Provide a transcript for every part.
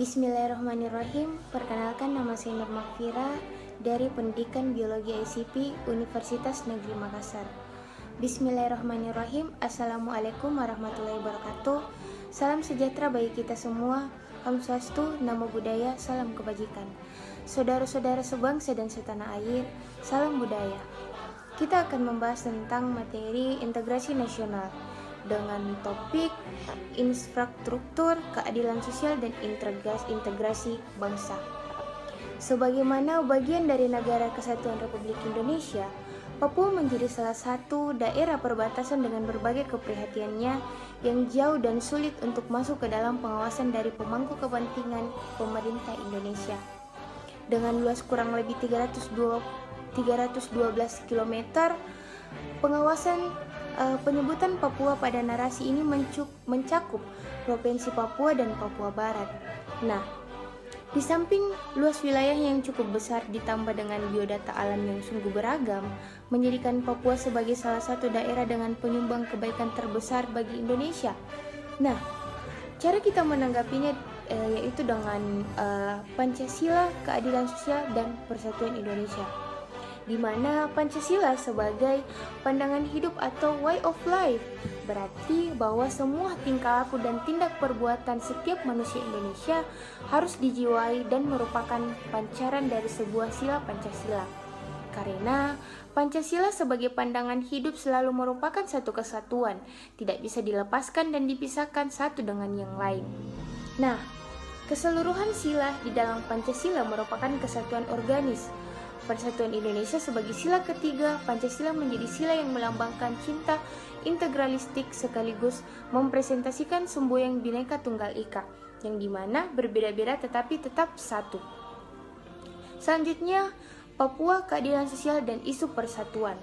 Bismillahirrahmanirrahim. Perkenalkan, nama saya Nur Makfira dari Pendidikan Biologi ICP Universitas Negeri Makassar. Bismillahirrahmanirrahim. Assalamualaikum warahmatullahi wabarakatuh. Salam sejahtera bagi kita semua. Om Swastiastu, Namo Buddhaya, salam kebajikan. Saudara-saudara sebangsa dan setanah air, salam budaya. Kita akan membahas tentang materi integrasi nasional dengan topik infrastruktur, keadilan sosial, dan integrasi bangsa. Sebagaimana bagian dari Negara Kesatuan Republik Indonesia, Papua menjadi salah satu daerah perbatasan dengan berbagai keprihatiannya yang jauh dan sulit untuk masuk ke dalam pengawasan dari pemangku kepentingan pemerintah Indonesia. Dengan luas kurang lebih 312 km, penyebutan Papua pada narasi ini mencakup Provinsi Papua dan Papua Barat. Nah, di samping luas wilayah yang cukup besar ditambah dengan biodata alam yang sungguh beragam, menjadikan Papua sebagai salah satu daerah dengan penyumbang kebaikan terbesar bagi Indonesia. Nah, cara kita menanggapinya yaitu dengan Pancasila, keadilan sosial, dan persatuan Indonesia, di mana Pancasila sebagai pandangan hidup atau way of life, berarti bahwa semua tingkah laku dan tindak perbuatan setiap manusia Indonesia harus dijiwai dan merupakan pancaran dari sebuah sila Pancasila. Karena Pancasila sebagai pandangan hidup selalu merupakan satu kesatuan, tidak bisa dilepaskan dan dipisahkan satu dengan yang lain. Nah, keseluruhan sila di dalam Pancasila merupakan kesatuan organis. Persatuan Indonesia sebagai sila ketiga, Pancasila menjadi sila yang melambangkan cinta integralistik sekaligus mempresentasikan semboyan Bhinneka Tunggal Ika, yang dimana berbeda-beda tetapi tetap satu. Selanjutnya, Papua, keadilan sosial, dan isu persatuan.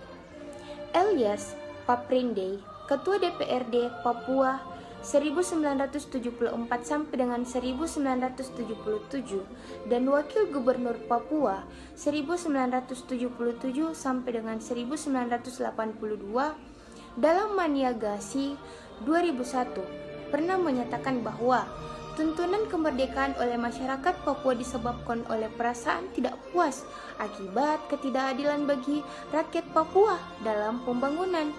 Elias Paprindey, Ketua DPRD Papua 1974 sampai dengan 1977 dan Wakil Gubernur Papua 1977 sampai dengan 1982 dalam Maniagasi 2001 pernah menyatakan bahwa tuntunan kemerdekaan oleh masyarakat Papua disebabkan oleh perasaan tidak puas akibat ketidakadilan bagi rakyat Papua dalam pembangunan.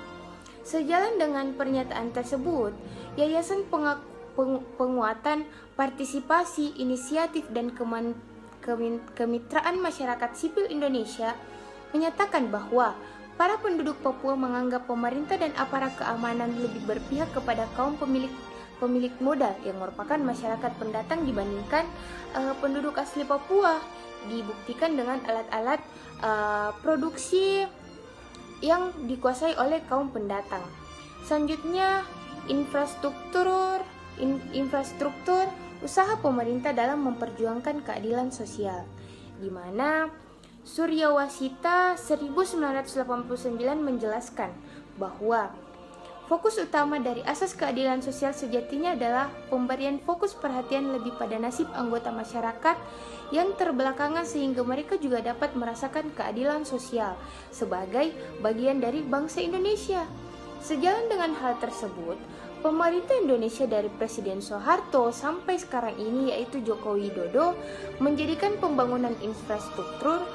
Sejalan dengan pernyataan tersebut, Yayasan Penguatan Partisipasi Inisiatif dan Kemitraan Masyarakat Sipil Indonesia menyatakan bahwa para penduduk Papua menganggap pemerintah dan aparat keamanan lebih berpihak kepada kaum pemilik modal yang merupakan masyarakat pendatang dibandingkan penduduk asli Papua, dibuktikan dengan alat-alat produksi yang dikuasai oleh kaum pendatang. Selanjutnya, infrastruktur usaha pemerintah dalam memperjuangkan keadilan sosial, di mana Suryawasita 1989 menjelaskan bahwa fokus utama dari asas keadilan sosial sejatinya adalah pemberian fokus perhatian lebih pada nasib anggota masyarakat yang terbelakangan sehingga mereka juga dapat merasakan keadilan sosial sebagai bagian dari bangsa Indonesia. Sejalan dengan hal tersebut, pemerintah Indonesia dari Presiden Soeharto sampai sekarang ini yaitu Joko Widodo menjadikan pembangunan infrastruktur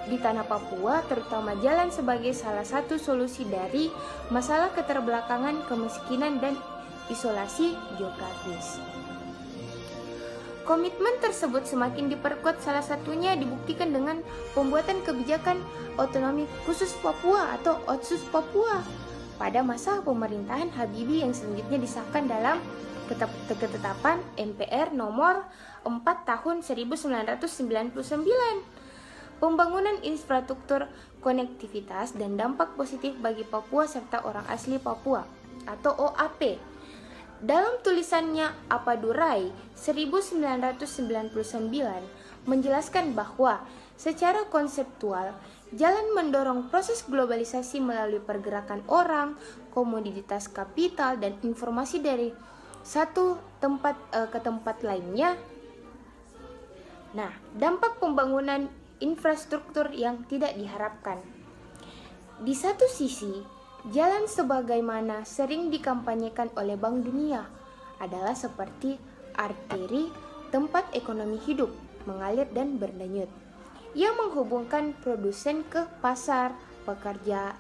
di tanah Papua terutama jalan sebagai salah satu solusi dari masalah keterbelakangan, kemiskinan, dan isolasi geografis. Komitmen tersebut semakin diperkuat, salah satunya dibuktikan dengan pembuatan kebijakan otonomi khusus Papua atau Otsus Papua pada masa pemerintahan Habibie yang selanjutnya disahkan dalam ketetapan MPR nomor 4 tahun 1999. Pembangunan infrastruktur, konektivitas, dan dampak positif bagi Papua serta orang asli Papua atau OAP. Dalam tulisannya Apadurai 1999 menjelaskan bahwa secara konseptual jalan mendorong proses globalisasi melalui pergerakan orang, komoditas kapital, dan informasi dari satu tempat ke tempat lainnya. Nah, dampak pembangunan infrastruktur yang tidak diharapkan. Di satu sisi, jalan sebagaimana sering dikampanyekan oleh Bank Dunia adalah seperti arteri, tempat ekonomi hidup, mengalir dan berdenyut. Ia menghubungkan produsen ke pasar, pekerja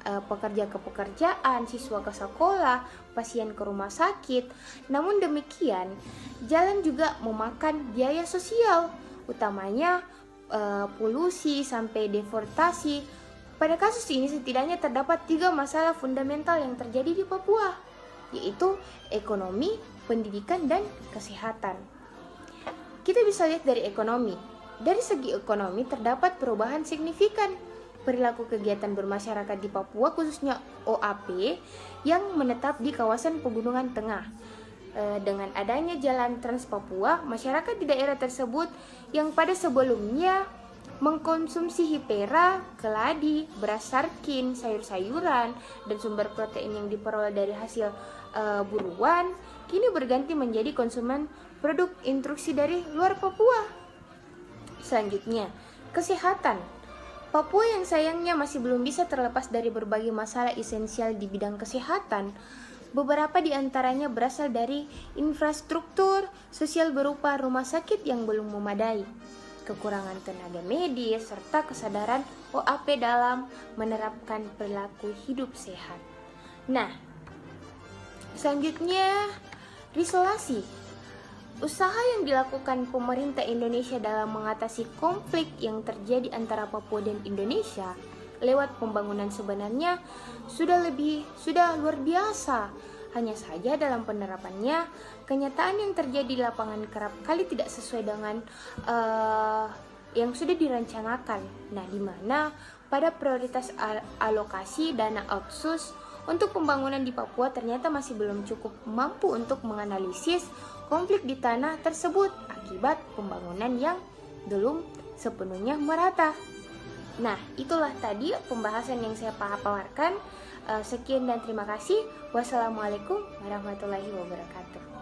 ke pekerjaan, siswa ke sekolah, pasien ke rumah sakit. Namun demikian, jalan juga memakan biaya sosial, utamanya polusi sampai deforestasi. Pada kasus ini setidaknya terdapat 3 masalah fundamental yang terjadi di Papua, yaitu ekonomi, pendidikan, dan kesehatan. Kita bisa lihat dari ekonomi. Dari segi ekonomi terdapat perubahan signifikan perilaku kegiatan bermasyarakat di Papua, khususnya OAP yang menetap di kawasan Pegunungan Tengah. Dengan adanya jalan Trans Papua, masyarakat di daerah tersebut yang pada sebelumnya mengkonsumsi hipera, keladi, beras sarkin, sayur-sayuran, dan sumber protein yang diperoleh dari hasil buruan, kini berganti menjadi konsumen produk instruksi dari luar Papua. Selanjutnya, kesehatan. Papua yang sayangnya masih belum bisa terlepas dari berbagai masalah esensial di bidang kesehatan. Beberapa di antaranya berasal dari infrastruktur sosial berupa rumah sakit yang belum memadai, kekurangan tenaga medis, serta kesadaran OAP dalam menerapkan perilaku hidup sehat. Nah, selanjutnya, resolusi. Usaha yang dilakukan pemerintah Indonesia dalam mengatasi konflik yang terjadi antara Papua dan Indonesia lewat pembangunan sebenarnya sudah luar biasa. Hanya saja dalam penerapannya, kenyataan yang terjadi di lapangan kerap kali tidak sesuai dengan yang sudah direncanakan. Nah, di mana pada prioritas alokasi dana otsus untuk pembangunan di Papua ternyata masih belum cukup mampu untuk menganalisis konflik di tanah tersebut akibat pembangunan yang belum sepenuhnya merata. Nah, itulah tadi pembahasan yang saya paparkan. Sekian dan terima kasih. Wassalamualaikum warahmatullahi wabarakatuh.